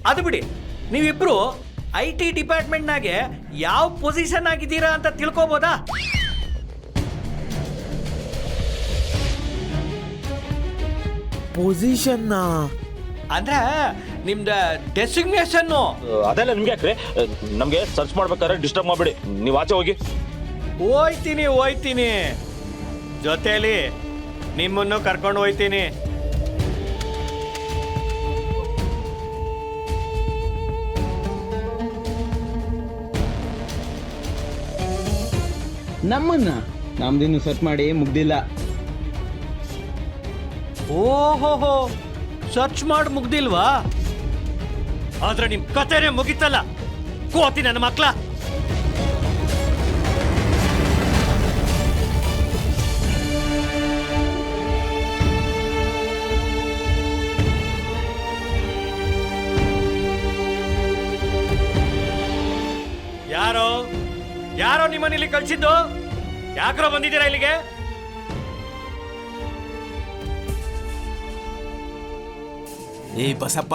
ಅದು ಬಿಡಿ, ನೀವಿಬ್ರು IT ಡಿಪಾರ್ಟ್ಮೆಂಟ್ನಾಗೆ ಯಾವ ಪೊಸಿಷನ್ ಆಗಿದ್ದೀರಾ ಅಂತ ತಿಳ್ಕೊಬೋದಾ? ಪೊಸಿಷನ್ನ ಅಂದ್ರೆ ನಿಮ್ದು ಡೆಸಿಗ್ನೇಷನ್ನು. ಅದೆಲ್ಲ ನಿಮ್ಗೆ ಯಾಕ್ರೆ? ನಮ್ಗೆ ಸರ್ಚ್ ಮಾಡ್ಬೇಕಾದ್ರೆ ಡಿಸ್ಟರ್ಬ್ ಮಾಡ್ಬೇಡಿ, ನೀವು ಆಚೆ ಹೋಗಿ. ಹೋಯ್ತೀನಿ ಜೊತೆಲಿ ನಿಮ್ಮನ್ನು ಕರ್ಕೊಂಡು ಹೋಯ್ತೀನಿ. ನಮ್ದಿನ್ನು ಸರ್ಚ್ ಮಾಡಿ ಮುಗ್ದಿಲ್ಲ. ಓಹೋಹೋ, ಸರ್ಚ್ ಮಾಡಿ ಮುಗ್ದಿಲ್ವಾ? ಆದ್ರೆ ನಿಮ್ ಕತೆನೇ ಮುಗಿತಲ್ಲ ಕೋತಿ ನನ್ನ ಮಕ್ಳ. ಯಾರೋ ನಿಮ್ಮನಿಲ್ಲಿ ಕಳ್ಸಿದ್ದು? ಯಾಕ್ರೋ ಬಂದಿದ್ದೀರಾ ಇಲ್ಲಿಗೆ? ಏ ಬಸಪ್ಪ,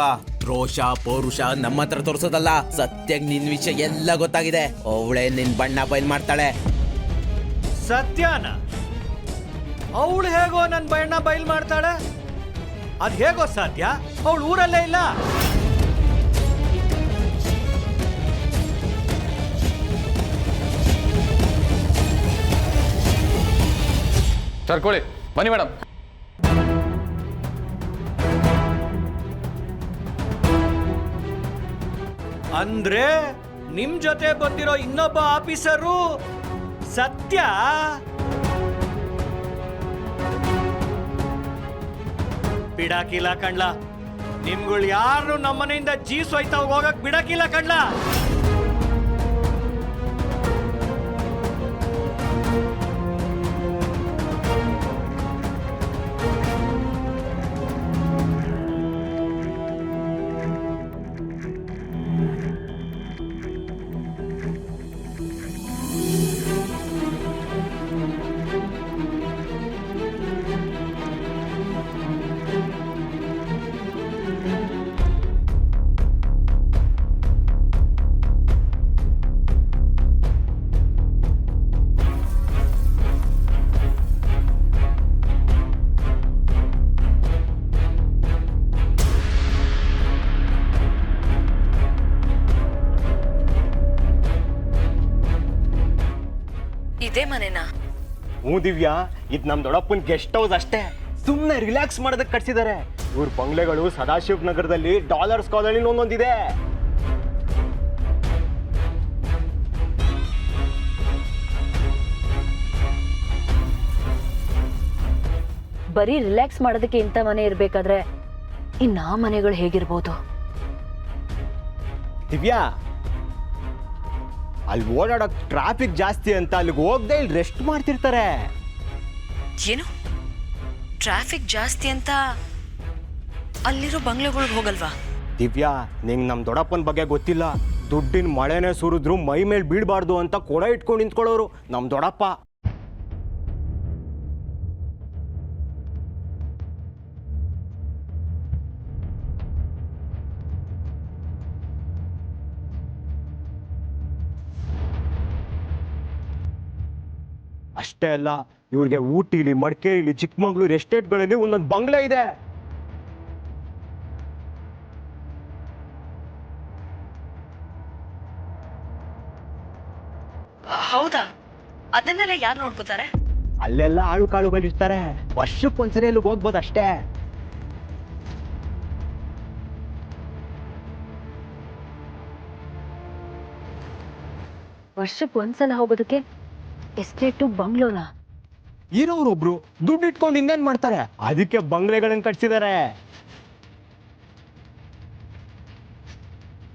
ರೋಷ ಪೌರುಷ ನಮ್ಮ ಹತ್ರ ತೋರಿಸೋದಲ್ಲ. ಸತ್ಯಗ್ ನಿನ್ ವಿಷಯ ಎಲ್ಲ ಗೊತ್ತಾಗಿದೆ. ಅವಳೇ ನಿನ್ ಬಣ್ಣ ಬಯಲ್ ಮಾಡ್ತಾಳೆ. ಸತ್ಯನ? ಅವಳು ಹೇಗೋ ನನ್ನ ಬಣ್ಣ ಬಯಲ್ ಮಾಡ್ತಾಳೆ? ಅದ್ ಹೇಗೋ ಸಾಧ್ಯ? ಅವಳು ಊರಲ್ಲೇ ಇಲ್ಲ. ಕರ್ಕೊಳ್ಳಿ ಬನ್ನಿ ಮೇಡಮ್. ಅಂದ್ರೆ ನಿಮ್ ಜೊತೆ ಬಂದಿರೋ ಇನ್ನೊಬ್ಬ ಆಫೀಸರು ಸತ್ಯ? ಬಿಡಾಕಿಲ್ಲ ಕಣ್ಲ, ನಿಮ್ಗಳು ಯಾರು ನಮ್ಮನೆಯಿಂದ ಜೀಸೋಯ್ತಾ ಹೋಗಕ್ ಬಿಡಾಕಿಲ್ಲ ಕಣ್ಲ. ಇದೇ ಮನೆನಾ? ಹ್ಞೂ ದಿವ್ಯಾ, ಇದು ನಮ್ ದೊಡ್ಡಪ್ಪನ ಗೆಸ್ಟ್ ಹೌಸ್ ಅಷ್ಟೇ. ಸುಮ್ಮನೆ ರಿಲ್ಯಾಕ್ಸ್ ಮಾಡೋದಕ್ಕೆ ಕಟ್ಸಿದ್ದಾರೆ. ಇವ್ರ ಬಂಗ್ಲೆಗಳು ಸದಾಶಿವ್ ನಗರದಲ್ಲಿ ಡಾಲರ್ಸ್ ಕಾಲೋನಿ ಒಂದೊಂದಿದೆ. ಬರೀ ರಿಲ್ಯಾಕ್ಸ್ ಮಾಡೋದಕ್ಕೆ ಇಂಥ ಮನೆ ಇರ್ಬೇಕಾದ್ರೆ ಇನ್ನ ಮನೆಗಳು ಹೇಗಿರ್ಬೋದು? ದಿವ್ಯಾ, ಅಲ್ಲಿ ಓಡಾಡೋಕ್ ಟ್ರಾಫಿಕ್ ಜಾಸ್ತಿ ಅಂತ ಅಲ್ಲಿಗೆ ಹೋಗದೆ ಇಲ್ಲಿ ರೆಸ್ಟ್ ಮಾಡ್ತಿರ್ತಾರೆ. ಏನು ಟ್ರಾಫಿಕ್ ಜಾಸ್ತಿ ಅಂತ ಅಲ್ಲಿರೋ ಬಂಗ್ಲೆಗಳಿಗೆ ಹೋಗಲ್ವಾ? ದಿವ್ಯಾ, ನಿಂಗೆ ನಮ್ಮ ದೊಡ್ಡಪ್ಪನ ಬಗ್ಗೆ ಗೊತ್ತಿಲ್ಲ. ದುಡ್ಡಿನ ಮಳೆನೇ ಸುರಿದ್ರು ಮೈ ಮೇಲೆ ಬೀಳಬಾರ್ದು ಅಂತ ಕೊಡ ಇಟ್ಕೊಂಡು ನಿಂತ್ಕೊಳ್ಳೋರು ನಮ್ಮ ದೊಡ್ಡಪ್ಪ. ಅಷ್ಟೇ ಅಲ್ಲ, ಇವ್ರಿಗೆ ಊಟಿಲಿ, ಮಡಿಕೇರಿಲಿ, ಚಿಕ್ಕಮಗಳೂರು ಎಸ್ಟೇಟ್ಗಳಲ್ಲಿ ಒಂದೊಂದು ಬಂಗ್ಲೆ ಇದೆ. ಹೌದಾ? ಅದನ್ನೆಲ್ಲ ಯಾರು ನೋಡ್ಕೋತಾರೆ? ಅಲ್ಲೆಲ್ಲ ಆಳು ಕಾಳುಗಳು ಇರ್ತಾರೆ. ವರ್ಷಕ್ಕೊಂದ್ಸರಿ ಅಲ್ಲಿ ಹೋಗ್ಬೋದು ಅಷ್ಟೇ. ವರ್ಷಕ್ಕೆ ಒಂದ್ಸಲ ಹೋಗೋದಕ್ಕೆ ಎಸ್ಟೇಟು ಬಂಗ್ಲೋನ? ಇರೋರೊಬ್ರು ದುಡ್ಡು ಇಟ್ಕೊಂಡು ಇನ್ನೇನ್ ಮಾಡ್ತಾರೆ, ಅದಕ್ಕೆ ಬಂಗ್ಲೆಗಳನ್ನ ಕಟ್ಸಿದ್ದಾರೆ.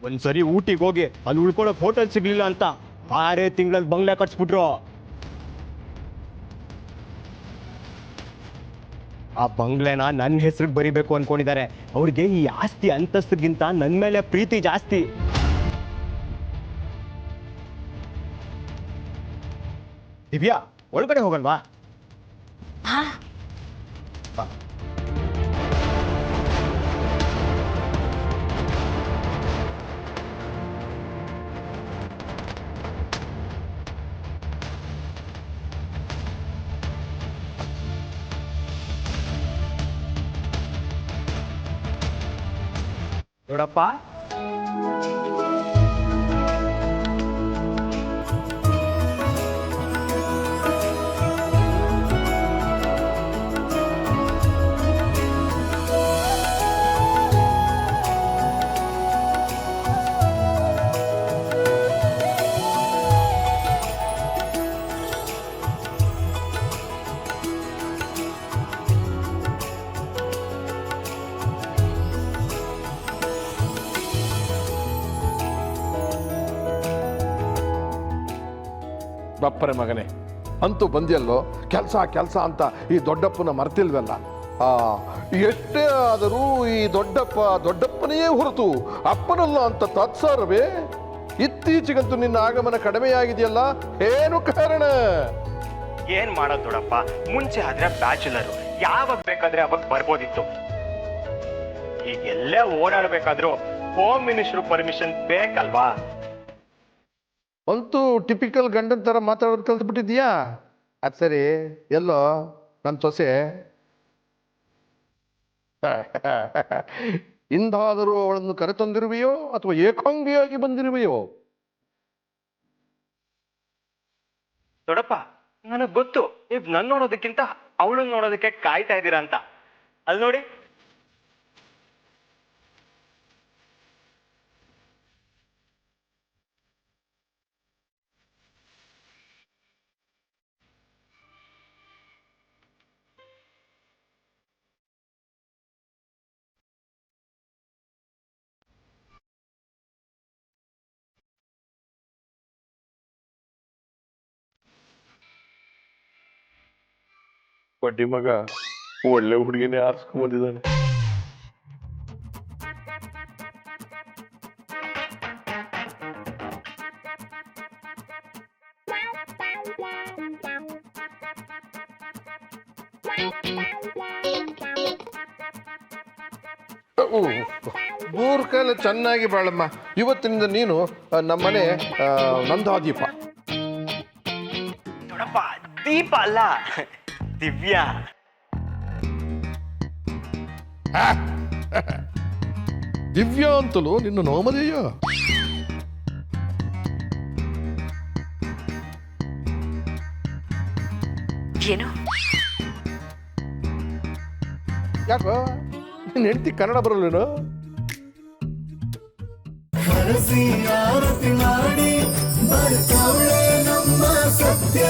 ಒಂದ್ಸರಿ ಊಟಿಗೆ ಹೋಗಿ ಅಲ್ಲಿ ಉಳ್ಕೊಳಕ್ ಹೋಟೆಲ್ ಸಿಗ್ಲಿಲ್ಲ ಅಂತ 6 ತಿಂಗಳಲ್ಲಿ ಬಂಗ್ಲೆ ಕಟ್ಸ್ಬಿಟ್ರು. ಆ ಬಂಗ್ಲೆನ ನನ್ನ ಹೆಸರಿಗೆ ಬರಿಬೇಕು ಅನ್ಕೊಂಡಿದ್ದಾರೆ. ಅವ್ರಿಗೆ ಈ ಆಸ್ತಿ ಅಂತಸ್ತಿಗಿಂತ ನನ್ನ ಮೇಲೆ ಪ್ರೀತಿ ಜಾಸ್ತಿ. ದಿವ್ಯಾ, ಒಳಗಡೆ ಹೋಗಲ್ವಾ? ದೊಡ್ಡಪ್ಪ ಬಪ್ಪರೆ ಮಗನೇ, ಅಂತೂ ಬಂದಿಯಲ್ಲೋ. ಕೆಲಸ ಅಂತ ಈ ದೊಡ್ಡಪ್ಪನ ಮರ್ತಿಲ್ವಲ್ಲ. ಎಷ್ಟೇ ಆದರೂ ಈ ದೊಡ್ಡಪ್ಪನೇ ಹೊರತು ಅಪ್ಪನಲ್ಲ ಅಂತ ತಾತ್ಸಾರವೇ? ಇತ್ತೀಚೆಗಂತೂ ನಿನ್ನ ಆಗಮನ ಕಡಿಮೆಯಾಗಿದೆಯಲ್ಲ, ಏನು ಕಾರಣ? ಏನ್ ಮಾಡೋದು ದೊಡ್ಡಪ್ಪ, ಮುಂಚೆ ಆದ್ರೆ ಬ್ಯಾಚುಲರು, ಯಾವಾಗ ಬೇಕಾದ್ರೆ ಅವಾಗ ಬರ್ಬೋದಿತ್ತು. ಈಗ ಎಲ್ಲೇ ಓಡಾಡ್ಬೇಕಾದ್ರೂ ಹೋಮ್ ಮಿನಿಸ್ಟ್ರು ಪರ್ಮಿಷನ್ ಬೇಕಲ್ವಾ? ಅಂತೂ ಟಿಪಿಕಲ್ ಗಂಡನ ಥರ ಮಾತಾಡೋದು ಕಲ್ತ್ಬಿಟ್ಟಿದ್ಯಾ? ಅದು ಸರಿ, ಎಲ್ಲೋ ನನ್ನ ಸೊಸೆ? ಇಂದಾದರೂ ಅವಳನ್ನು ಕರೆತಂದಿರುವೆಯೋ ಅಥವಾ ಏಕಾಂಗಿಯಾಗಿ ಬಂದಿರುವೆಯೋ? ದೊಡ್ಡಪ್ಪ, ನನಗ್ ಗೊತ್ತು ಈಗ ನನ್ ನೋಡೋದಕ್ಕಿಂತ ಅವಳನ್ನ ನೋಡೋದಕ್ಕೆ ಕಾಯ್ತಾ ಇದ್ದೀರಾ ಅಂತ. ಅಲ್ಲಿ ನೋಡಿ. ಬಡ್ಡಿ ಮಗ ಒಳ್ಳೆ ಹುಡುಗಿನೇ ಆರಿಸ್ಕೊಂಡ್ ಬಂದಿದ್ದಾನೆ. ಮೂರ್ಕಾಲ ಚೆನ್ನಾಗಿ ಬಾಳಮ್ಮ. ಇವತ್ತಿನಿಂದ ನೀನು ನಮ್ಮನೆ ನಂದಾದೀಪ. ದೊಡ್ಡಪ್ಪ, ದೀಪ ಅಲ್ಲ, ದಿವ್ಯಾ. ದಿವ್ಯಾ ಅಂತಲೂ ನಿನ್ನ ನಾಮಧೇಯ? ಏನು? ಯಾಕೋ ನಿನ್ನ ಹೆಂಡತಿ ಕನ್ನಡ ಬರಲ್ಲೇನೋ? ಆರತಿ ಮಾಡಿ ಬರ್ತಾಳೆ ನಮ್ಮ ಸತ್ಯ.